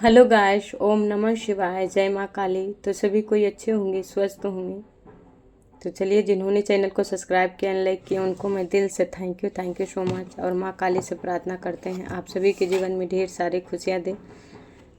Hello guys, ओम नमः शिवाय, जय माँ काली। तो सभी कोई अच्छे होंगे, स्वस्थ होंगे। तो चलिए, जिन्होंने चैनल को सब्सक्राइब किया, लाइक किया, उनको मैं दिल से थैंक यू सो मच। और माँ काली से प्रार्थना करते हैं आप सभी के जीवन में ढेर सारी खुशियाँ दें।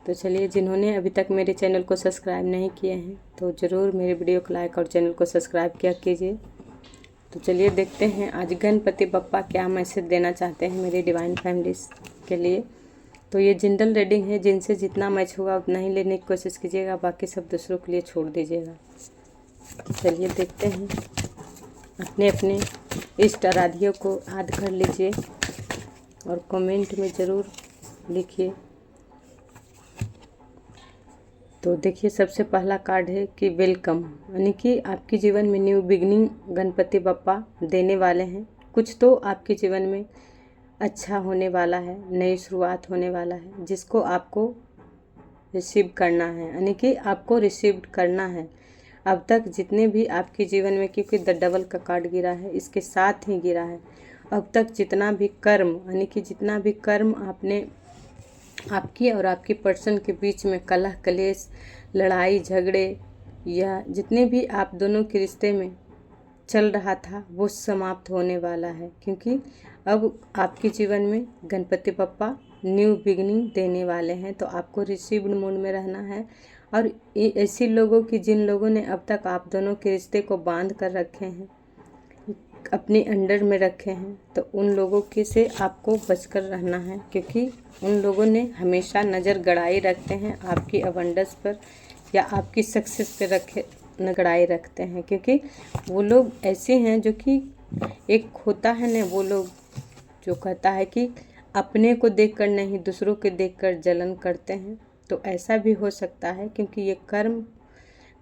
तो चलिए, जिन्होंने अभी तक मेरे चैनल को सब्सक्राइब नहीं किए हैं तो ज़रूर मेरे वीडियो को लाइक और चैनल को सब्सक्राइब किया कीजिए। तो चलिए देखते हैं आज गणपति बप्पा क्या मैसेज देना चाहते हैं मेरी डिवाइन फैमिलीज के लिए। तो ये जनरल रीडिंग है, जिनसे जितना मैच होगा उतना ही लेने की कोशिश कीजिएगा, बाकी सब दूसरों के लिए छोड़ दीजिएगा। चलिए देखते हैं। अपने अपने इष्ट आराध्यों को याद कर लीजिए और कमेंट में ज़रूर लिखिए। तो देखिए, सबसे पहला कार्ड है कि वेलकम, यानी कि आपके जीवन में न्यू बिगनिंग गणपति बप्पा देने वाले हैं। कुछ तो आपके जीवन में अच्छा होने वाला है, नई शुरुआत होने वाला है, जिसको आपको रिसीव करना है, यानी कि आपको रिसीव करना है। अब तक जितने भी आपके जीवन में, क्योंकि द डबल का कार्ड गिरा है, इसके साथ ही गिरा है, अब तक जितना भी कर्म, यानी कि जितना भी कर्म आपने आपकी और आपकी पर्सन के बीच में कलह कलेश, लड़ाई झगड़े, या जितने भी आप दोनों के रिश्ते में चल रहा था, वो समाप्त होने वाला है। क्योंकि अब आपके जीवन में गणपति बप्पा न्यू बिगनिंग देने वाले हैं। तो आपको रिसीव्ड मूड में रहना है। और ऐसी लोगों की, जिन लोगों ने अब तक आप दोनों के रिश्ते को बांध कर रखे हैं, अपने अंडर में रखे हैं, तो उन लोगों के से आपको बचकर रहना है। क्योंकि उन लोगों ने हमेशा नज़र गड़ाई रखते हैं आपकी अबंडस पर या आपकी सक्सेस पे गड़ाई रखते हैं। क्योंकि वो लोग ऐसे हैं जो कि एक होता है ना, वो लोग जो कहता है कि अपने को देखकर नहीं, दूसरों के देखकर जलन करते हैं। तो ऐसा भी हो सकता है, क्योंकि ये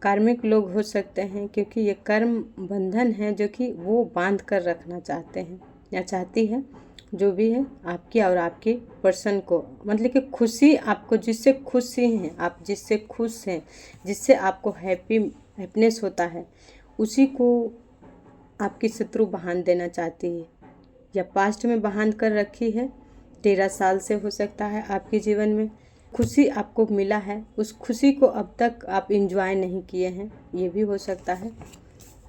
कार्मिक लोग हो सकते हैं। क्योंकि ये कर्म बंधन है जो कि वो बांध कर रखना चाहते हैं या चाहती है, जो भी है आपकी और आपके पर्सन को। मतलब कि खुशी, आपको जिससे खुशी हैं, आप जिससे खुश हैं, जिससे आपको हैप्पीनेस होता है, उसी को आपकी शत्रु बांध देना चाहती है, या पास्ट में बांध कर रखी है। 13 साल से हो सकता है आपके जीवन में खुशी आपको मिला है, उस खुशी को अब तक आप इंजॉय नहीं किए हैं, ये भी हो सकता है।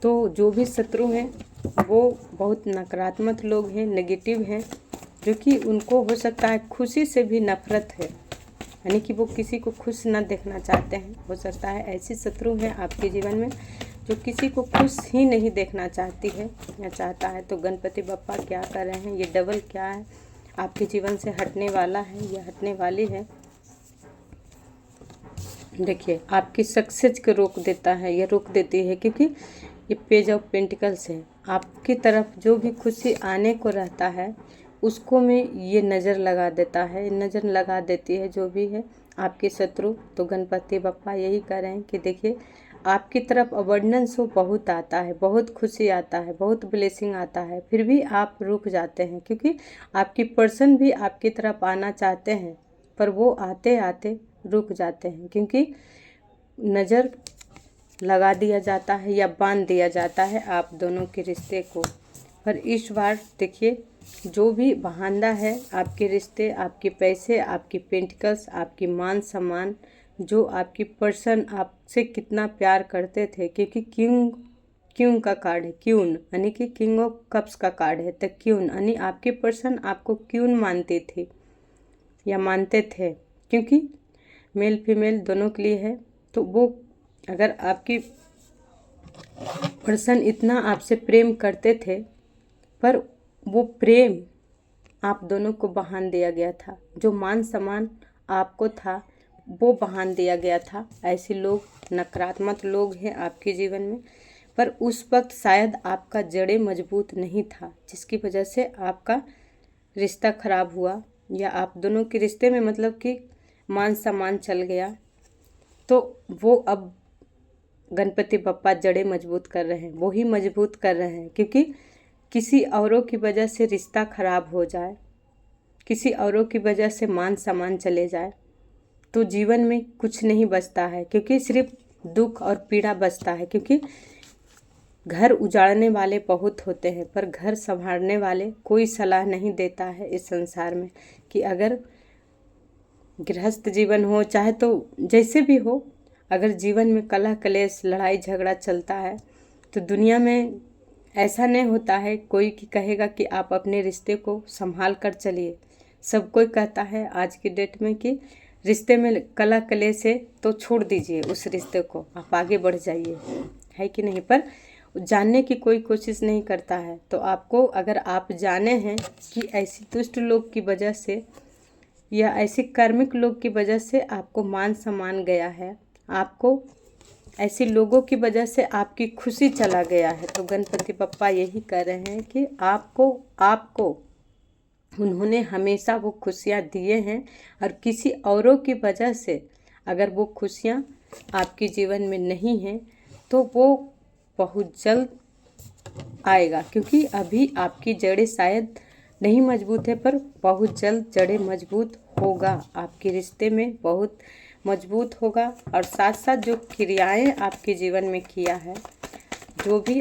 तो जो भी शत्रु हैं वो बहुत नकारात्मक लोग हैं, नेगेटिव हैं, जो कि उनको हो सकता है खुशी से भी नफरत है, यानी कि वो किसी को खुश ना देखना चाहते हैं। हो सकता है ऐसी शत्रु हैं आपके जीवन में जो किसी को खुश ही नहीं देखना चाहती है या चाहता है। तो गणपति बप्पा क्या कर रहे हैं, ये डबल क्या है, आपके जीवन से हटने वाला है या हटने वाली है। देखिए, आपकी सक्सेस को रोक देता है या रोक देती है, क्योंकि ये पेज ऑफ पेंटिकल्स है। आपकी तरफ जो भी खुशी आने को रहता है, उसको में ये नज़र लगा देता है, नज़र लगा देती है जो भी है आपके शत्रु। तो गणपति बप्पा यही कह रहे हैं कि देखिए, आपकी तरफ अबंडेंस हो बहुत आता है, बहुत खुशी आता है, बहुत ब्लेसिंग आता है, फिर भी आप रुक जाते हैं। क्योंकि आपकी पर्सन भी आपकी तरफ आना चाहते हैं, पर वो आते आते रुक जाते हैं, क्योंकि नज़र लगा दिया जाता है या बांध दिया जाता है आप दोनों के रिश्ते को। पर इस बार देखिए, जो भी बहाना है आपके रिश्ते, आपके पैसे, आपकी पेंटिकल्स, आपकी मान सम्मान, जो आपकी पर्सन आपसे कितना प्यार करते थे, क्योंकि क्यून का कार्ड है, क्यून यानी कि किंग ऑफ कप्स का कार्ड है। तो क्यून यानी आपके पर्सन आपको क्यून मानती थी या मानते थे, क्योंकि मेल फीमेल दोनों के लिए है। तो वो, अगर आपकी पर्सन इतना आपसे प्रेम करते थे, पर वो प्रेम आप दोनों को बहान दिया गया था, जो मान सम्मान आपको था वो बहान दिया गया था। ऐसे लोग, नकारात्मक लोग हैं आपके जीवन में। पर उस वक्त शायद आपका जड़ें मजबूत नहीं था, जिसकी वजह से आपका रिश्ता खराब हुआ, या आप दोनों के रिश्ते में मतलब कि मान सम्मान चल गया। तो वो अब गणपति बप्पा जड़ें मजबूत कर रहे हैं, वो ही मजबूत कर रहे हैं। क्योंकि किसी औरों की वजह से रिश्ता खराब हो जाए, किसी औरों की वजह से मान सम्मान चले जाए, तो जीवन में कुछ नहीं बचता है, क्योंकि सिर्फ दुख और पीड़ा बचता है। क्योंकि घर उजाड़ने वाले बहुत होते हैं, पर घर संभालने वाले कोई सलाह नहीं देता है इस संसार में, कि अगर गृहस्थ जीवन हो चाहे तो जैसे भी हो, अगर जीवन में कलह कलेश लड़ाई झगड़ा चलता है तो दुनिया में ऐसा नहीं होता है कोई कि कहेगा कि आप अपने रिश्ते को संभाल कर चलिए। सब कोई कहता है आज की डेट में कि रिश्ते में कलह कलेश है तो छोड़ दीजिए उस रिश्ते को, आप आगे बढ़ जाइए, है कि नहीं। पर जानने की कोई कोशिश नहीं करता है। तो आपको अगर आप जाने हैं कि ऐसी दुष्ट लोग की वजह से या ऐसे कार्मिक लोग की वजह से आपको मान सम्मान गया है, आपको ऐसे लोगों की वजह से आपकी खुशी चला गया है, तो गणपति बप्पा यही कह रहे हैं कि आपको उन्होंने हमेशा वो खुशियाँ दिए हैं और किसी औरों की वजह से अगर वो खुशियाँ आपके जीवन में नहीं हैं तो वो बहुत जल्द आएगा, क्योंकि अभी आपकी जड़ें शायद नहीं मजबूत है पर बहुत जल्द जड़ें मजबूत होगा, आपके रिश्ते में बहुत मजबूत होगा। और साथ साथ जो क्रियाएं आपके जीवन में किया है, जो भी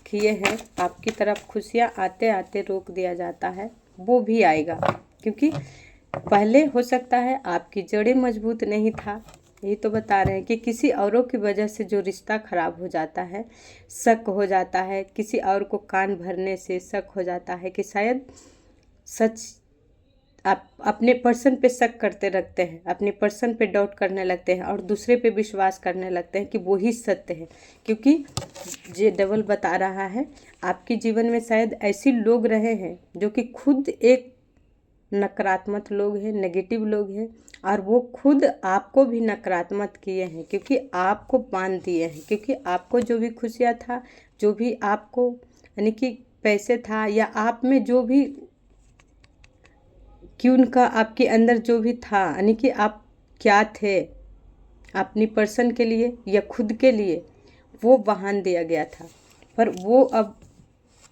किए हैं, आपकी तरफ खुशियां आते आते रोक दिया जाता है, वो भी आएगा। क्योंकि पहले हो सकता है आपकी जड़ें मजबूत नहीं था, यही तो बता रहे हैं कि किसी औरों की वजह से जो रिश्ता खराब हो जाता है, शक हो जाता है, किसी और को कान भरने से शक हो जाता है कि शायद सच, आप अपने पर्सन पे शक करते रखते हैं, अपने पर्सन पे डाउट करने लगते हैं और दूसरे पे विश्वास करने लगते हैं कि वो ही सत्य है। क्योंकि ये डबल बता रहा है आपके जीवन में शायद ऐसे लोग रहे हैं जो कि खुद एक नकारात्मक लोग हैं, नेगेटिव लोग हैं, और वो खुद आपको भी नकारात्मक किए हैं क्योंकि आपको बांध दिए हैं। क्योंकि आपको जो भी खुशियाँ था, जो भी आपको यानी कि पैसे था या आप में जो भी कि उनका आपके अंदर जो भी था, यानी कि आप क्या थे अपनी पर्सन के लिए या खुद के लिए, वो बहान दिया गया था। पर वो अब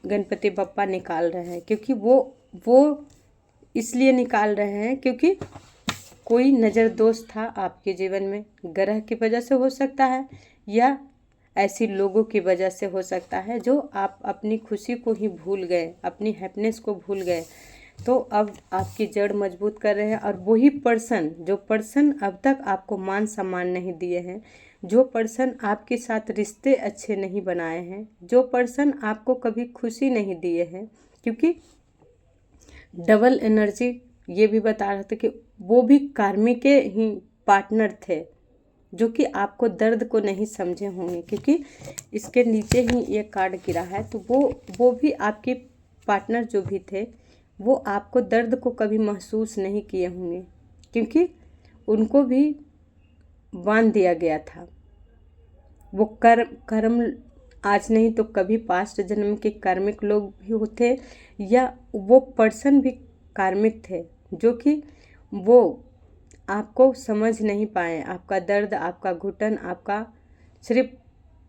गणपति बप्पा निकाल रहे हैं, क्योंकि वो इसलिए निकाल रहे हैं क्योंकि कोई नज़र दोष था आपके जीवन में, ग्रह की वजह से हो सकता है या ऐसी लोगों की वजह से हो सकता है जो आप अपनी खुशी को ही भूल गए, अपनी हैप्पीनेस को भूल गए। तो अब आपकी जड़ मजबूत कर रहे हैं। और वही पर्सन, जो पर्सन अब तक आपको मान सम्मान नहीं दिए हैं, जो पर्सन आपके साथ रिश्ते अच्छे नहीं बनाए हैं, जो पर्सन आपको कभी खुशी नहीं दिए हैं, क्योंकि डबल एनर्जी ये भी बता रहा था कि वो भी कार्मिक के ही पार्टनर थे जो कि आपको दर्द को नहीं समझे होंगे, क्योंकि इसके नीचे ही ये कार्ड गिरा है। तो वो भी आपके पार्टनर जो भी थे वो आपको दर्द को कभी महसूस नहीं किए होंगे, क्योंकि उनको भी बांध दिया गया था। वो कर्म आज नहीं तो कभी पास्ट जन्म के कार्मिक लोग भी होते या वो पर्सन भी कार्मिक थे जो कि वो आपको समझ नहीं पाए, आपका दर्द, आपका घुटन, आपका सिर्फ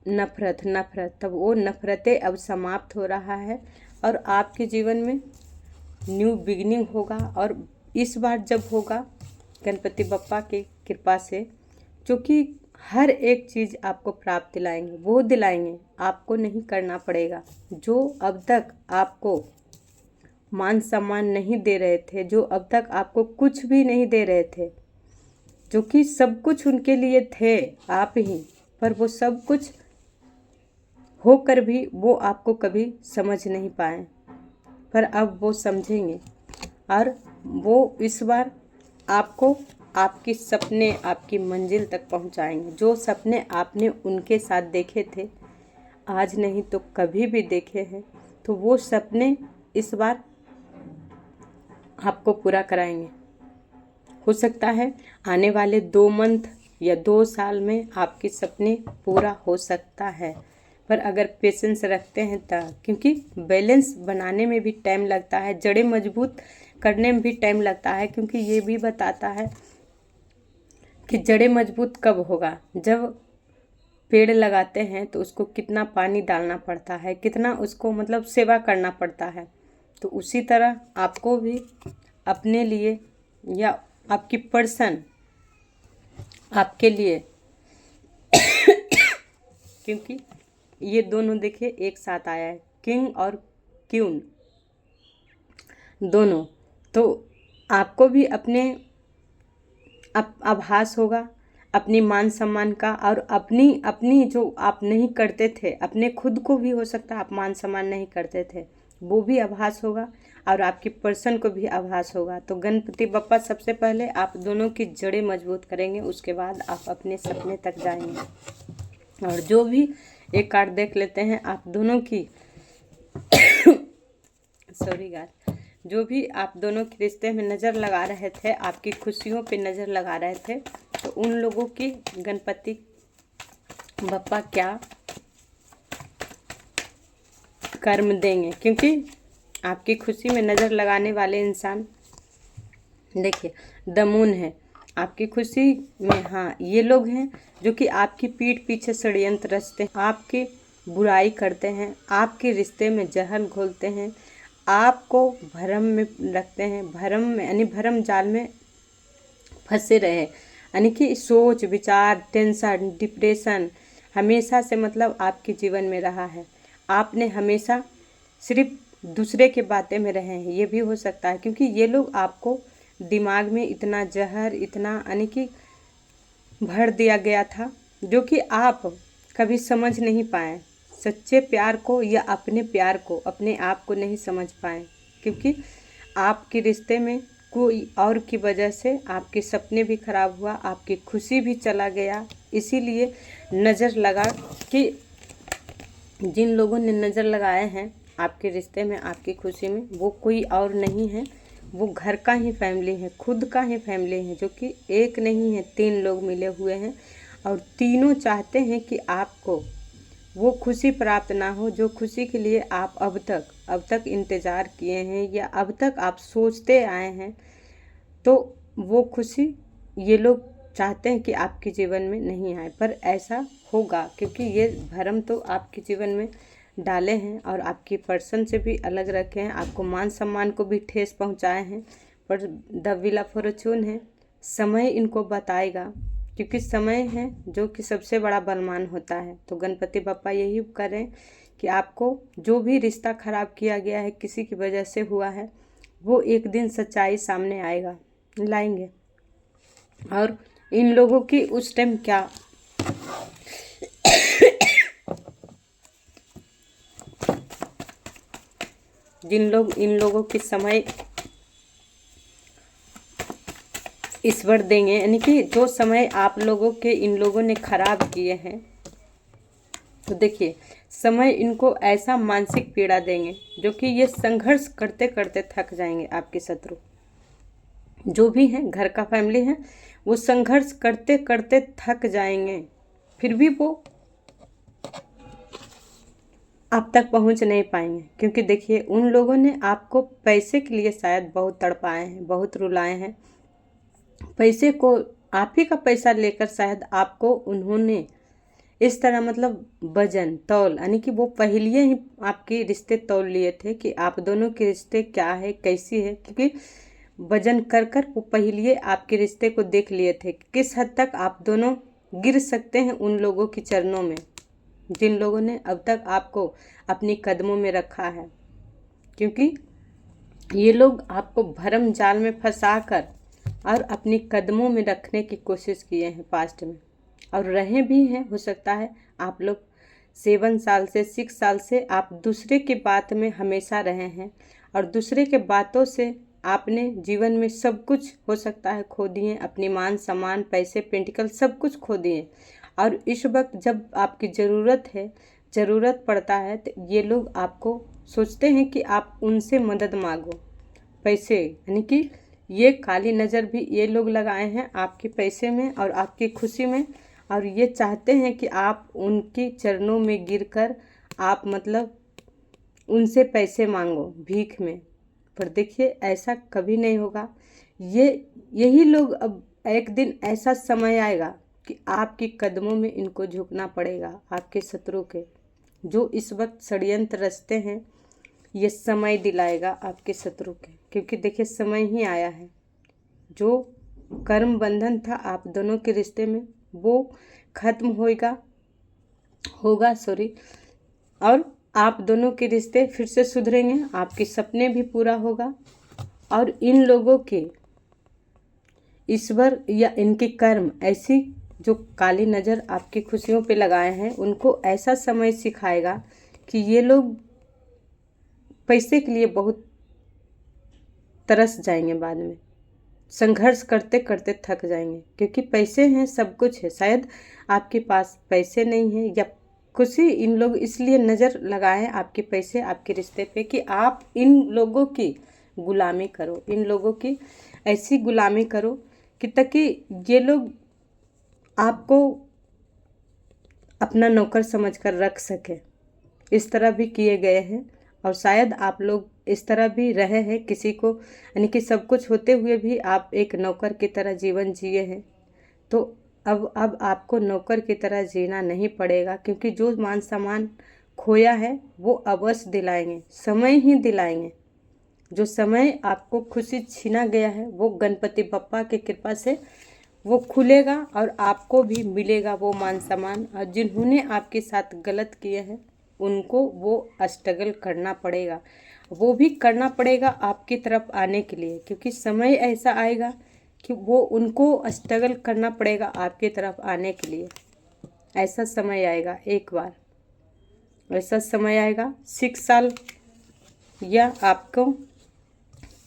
नफरत। तब वो नफरतें अब समाप्त हो रहा है और आपके जीवन में न्यू बिगिनिंग होगा। और इस बार जब होगा गणपति बप्पा की कृपा से, जो कि हर एक चीज़ आपको प्राप्त दिलाएंगे, वो दिलाएंगे, आपको नहीं करना पड़ेगा। जो अब तक आपको मान सम्मान नहीं दे रहे थे, जो अब तक आपको कुछ भी नहीं दे रहे थे, जो कि सब कुछ उनके लिए थे आप ही, पर वो सब कुछ होकर भी वो आपको कभी समझ नहीं पाए, पर अब वो समझेंगे और वो इस बार आपको आपके सपने, आपकी मंजिल तक पहुंचाएंगे। जो सपने आपने उनके साथ देखे थे, आज नहीं तो कभी भी देखे हैं, तो वो सपने इस बार आपको पूरा कराएंगे। हो सकता है आने वाले 2 मंथ या 2 साल में आपके सपने पूरा हो सकता है, पर अगर पेशेंस रखते हैं तब, क्योंकि बैलेंस बनाने में भी टाइम लगता है, जड़ें मजबूत करने में भी टाइम लगता है। क्योंकि ये भी बताता है कि जड़ें मजबूत कब होगा, जब पेड़ लगाते हैं तो उसको कितना पानी डालना पड़ता है, कितना उसको मतलब सेवा करना पड़ता है। तो उसी तरह आपको भी अपने लिए या आपकी पर्सन आपके लिए क्योंकि ये दोनों देखिए एक साथ आया है, किंग और क्वीन दोनों। तो आपको भी अपने आभास होगा अपनी मान सम्मान का, और अपनी अपनी जो आप नहीं करते थे, अपने खुद को भी हो सकता है आप मान सम्मान नहीं करते थे, वो भी आभास होगा, और आपकी पर्सन को भी आभास होगा। तो गणपति बप्पा सबसे पहले आप दोनों की जड़ें मजबूत करेंगे, उसके बाद आप अपने सपने तक जाएंगे। और जो भी एक कार्ड देख लेते हैं आप दोनों की सॉरी गाइस, जो भी आप दोनों के रिश्ते में नज़र लगा रहे थे, आपकी खुशियों पे नज़र लगा रहे थे, तो उन लोगों की गणपति बप्पा क्या कर्म देंगे, क्योंकि आपकी खुशी में नज़र लगाने वाले इंसान देखिए द मून है आपकी खुशी में। हाँ, ये लोग हैं जो कि आपकी पीठ पीछे षड्यंत्र रचते हैं, आपकी बुराई करते हैं, आपके रिश्ते में जहर घोलते हैं, आपको भ्रम में रखते हैं, भ्रम में यानी भ्रम जाल में फंसे रहे, यानी कि सोच विचार टेंशन डिप्रेशन हमेशा से मतलब आपके जीवन में रहा है। आपने हमेशा सिर्फ दूसरे के बातें में रहे हैं, ये भी हो सकता है, क्योंकि ये लोग आपको दिमाग में इतना जहर इतना यानी कि भर दिया गया था, जो कि आप कभी समझ नहीं पाए सच्चे प्यार को या अपने प्यार को, अपने आप को नहीं समझ पाए, क्योंकि आपके रिश्ते में कोई और की वजह से आपके सपने भी खराब हुआ, आपकी खुशी भी चला गया। इसीलिए नज़र लगा कि जिन लोगों ने नज़र लगाए हैं आपके रिश्ते में आपकी खुशी में, वो कोई और नहीं है, वो घर का ही फैमिली है, खुद का ही फैमिली है, जो कि एक नहीं है 3 लोग मिले हुए हैं, और तीनों चाहते हैं कि आपको वो खुशी प्राप्त ना हो जो खुशी के लिए आप अब तक इंतज़ार किए हैं या अब तक आप सोचते आए हैं। तो वो खुशी ये लोग चाहते हैं कि आपके जीवन में नहीं आए, पर ऐसा होगा, क्योंकि ये भरम तो आपके जीवन में डाले हैं और आपकी पर्सन से भी अलग रखे हैं, आपको मान सम्मान को भी ठेस पहुंचाए हैं। पर द व्हील ऑफ फॉर्चून है, समय इनको बताएगा, क्योंकि समय है जो कि सबसे बड़ा बलवान होता है। तो गणपति बप्पा यही करें कि आपको जो भी रिश्ता खराब किया गया है किसी की वजह से हुआ है, वो एक दिन सच्चाई सामने लाएंगे। और इन लोगों की उस टाइम क्या इन लोगों की समय ईश्वर देंगे, यानी कि जो समय आप लोगों के इन लोगों ने खराब किए हैं, तो देखिए समय इनको ऐसा मानसिक पीड़ा देंगे जो कि ये संघर्ष करते करते थक जाएंगे। आपके शत्रु जो भी हैं, घर का फैमिली है, वो संघर्ष करते करते थक जाएंगे, फिर भी वो आप तक पहुंच नहीं पाएंगे, क्योंकि देखिए उन लोगों ने आपको पैसे के लिए शायद बहुत तड़पाए हैं, बहुत रुलाए हैं। पैसे को, आप ही का पैसा लेकर शायद आपको उन्होंने इस तरह मतलब वजन तौल, यानी कि वो पहले ही आपके रिश्ते तौल लिए थे कि आप दोनों के रिश्ते क्या है कैसी है, क्योंकि वजन कर कर वो पहले आपके रिश्ते को देख लिए थे किस हद तक आप दोनों गिर सकते हैं उन लोगों के चरणों में जिन लोगों ने अब तक आपको अपनी कदमों में रखा है। क्योंकि ये लोग आपको भरम जाल में फंसा कर और अपनी कदमों में रखने की कोशिश किए हैं पास्ट में, और रहे भी हैं। हो सकता है आप लोग 7 साल से 6 साल से आप दूसरे की बात में हमेशा रहे हैं, और दूसरे के बातों से आपने जीवन में सब कुछ हो सकता है खो दिए, अपनी मान सम्मान पैसे पेंटिकल सब कुछ खो दिए। और इस वक्त जब आपकी ज़रूरत पड़ता है, तो ये लोग आपको सोचते हैं कि आप उनसे मदद मांगो पैसे, यानी कि ये काली नज़र भी ये लोग लगाए हैं आपके पैसे में और आपकी खुशी में, और ये चाहते हैं कि आप उनके चरणों में गिरकर आप मतलब उनसे पैसे मांगो भीख में। पर देखिए ऐसा कभी नहीं होगा। यही लोग अब एक दिन ऐसा समय आएगा कि आपके कदमों में इनको झुकना पड़ेगा, आपके शत्रु के जो इस वक्त षड्यंत्र रचते हैं। ये समय दिलाएगा आपके शत्रु के, क्योंकि देखिए समय ही आया है। जो कर्म बंधन था आप दोनों के रिश्ते में वो खत्म होगा और आप दोनों के रिश्ते फिर से सुधरेंगे, आपके सपने भी पूरा होगा। और इन ईश्वर या इनकी कर्म ऐसी जो काली नज़र आपकी खुशियों पे लगाए हैं, उनको ऐसा समय सिखाएगा कि ये लोग पैसे के लिए बहुत तरस जाएंगे, बाद में संघर्ष करते करते थक जाएंगे, क्योंकि पैसे हैं, सब कुछ है। शायद आपके पास पैसे नहीं है या खुशी, इन लोग इसलिए नज़र लगाए आपके पैसे, आपके रिश्ते पे कि आप इन लोगों की गुलामी करो, इन लोगों की ऐसी गुलामी करो कि ताकि ये लोग आपको अपना नौकर समझकर रख सके। इस तरह भी किए गए हैं और शायद आप लोग इस तरह भी रहे हैं, किसी को यानी कि सब कुछ होते हुए भी आप एक नौकर की तरह जीवन जिए हैं। तो अब आपको नौकर की तरह जीना नहीं पड़ेगा, क्योंकि जो मान सम्मान खोया है वो अवश्य दिलाएंगे, समय ही दिलाएंगे। जो समय आपको खुशी छीना गया है वो गणपति बप्पा की कृपा से वो खुलेगा और आपको भी मिलेगा वो मान सम्मान। और जिन्होंने आपके साथ गलत किए हैं उनको वो स्ट्रगल करना पड़ेगा, वो भी करना पड़ेगा आपकी तरफ आने के लिए, क्योंकि समय ऐसा आएगा कि वो उनको स्ट्रगल करना पड़ेगा आपकी तरफ आने के लिए। ऐसा समय आएगा, एक बार ऐसा समय आएगा 6 साल या आपको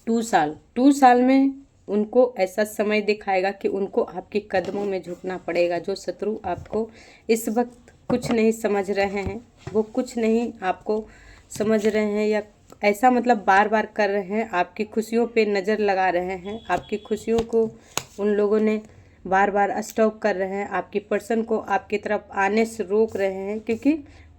2 साल में उनको ऐसा समय दिखाएगा कि उनको आपके कदमों में झुकना पड़ेगा। जो शत्रु आपको इस वक्त कुछ नहीं समझ रहे हैं, वो कुछ नहीं आपको समझ रहे हैं या ऐसा मतलब बार बार कर रहे हैं, आपकी खुशियों पे नज़र लगा रहे हैं, आपकी खुशियों को उन लोगों ने बार बार स्टॉप कर रहे हैं, आपकी पर्सन को आपकी तरफ आने से रोक रहे हैं, क्योंकि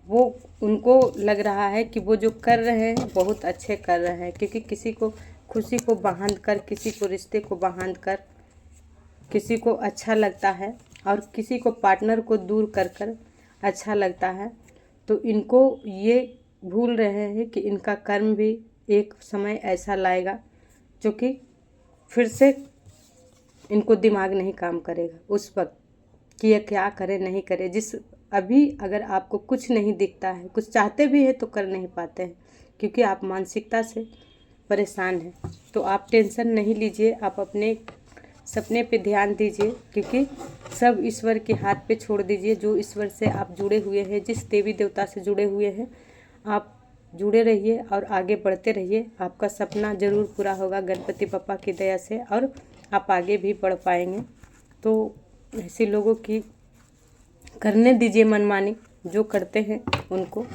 वो उनको लग रहा है कि वो जो कर रहे हैं बहुत अच्छे कर रहे हैं। क्योंकि किसी को खुशी को बांध कर, किसी को रिश्ते को बांध कर किसी को अच्छा लगता है और किसी को पार्टनर को दूर कर कर अच्छा लगता है। तो इनको ये भूल रहे हैं कि इनका कर्म भी एक समय ऐसा लाएगा जो कि फिर से इनको दिमाग नहीं काम करेगा उस वक्त कि ये क्या करे नहीं करे। जिस अभी अगर आपको कुछ नहीं दिखता है, कुछ चाहते भी हैं तो कर नहीं पाते हैं, क्योंकि आप मानसिकता से परेशान हैं। तो आप टेंशन नहीं लीजिए, आप अपने सपने पे ध्यान दीजिए, क्योंकि सब ईश्वर के हाथ पे छोड़ दीजिए। जो ईश्वर से आप जुड़े हुए हैं, जिस देवी देवता से जुड़े हुए हैं, आप जुड़े रहिए और आगे बढ़ते रहिए। आपका सपना ज़रूर पूरा होगा गणपति बप्पा की दया से, और आप आगे भी बढ़ पाएंगे। तो ऐसे लोगों की करने दीजिए मनमानी, जो करते हैं उनको,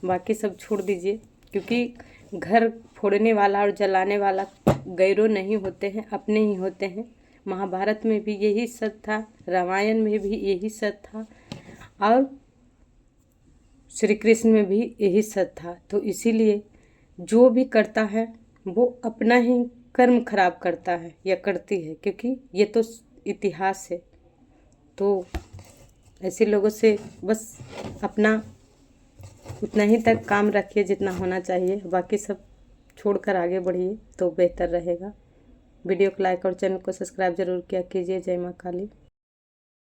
बाकी सब छोड़ दीजिए। क्योंकि घर फोड़ने वाला और जलाने वाला गैरों नहीं होते हैं, अपने ही होते हैं। महाभारत में भी यही सत्य था, रामायण में भी यही सत्य था और श्री कृष्ण में भी यही सत्य था। तो इसीलिए जो भी करता है वो अपना ही कर्म खराब करता है या करती है, क्योंकि ये तो इतिहास है। तो ऐसे लोगों से बस अपना उतना ही तक काम रखिए जितना होना चाहिए, बाकी सब छोड़कर आगे बढ़िए तो बेहतर रहेगा। वीडियो को लाइक और चैनल को सब्सक्राइब जरूर किया कीजिए। जय माँ काली।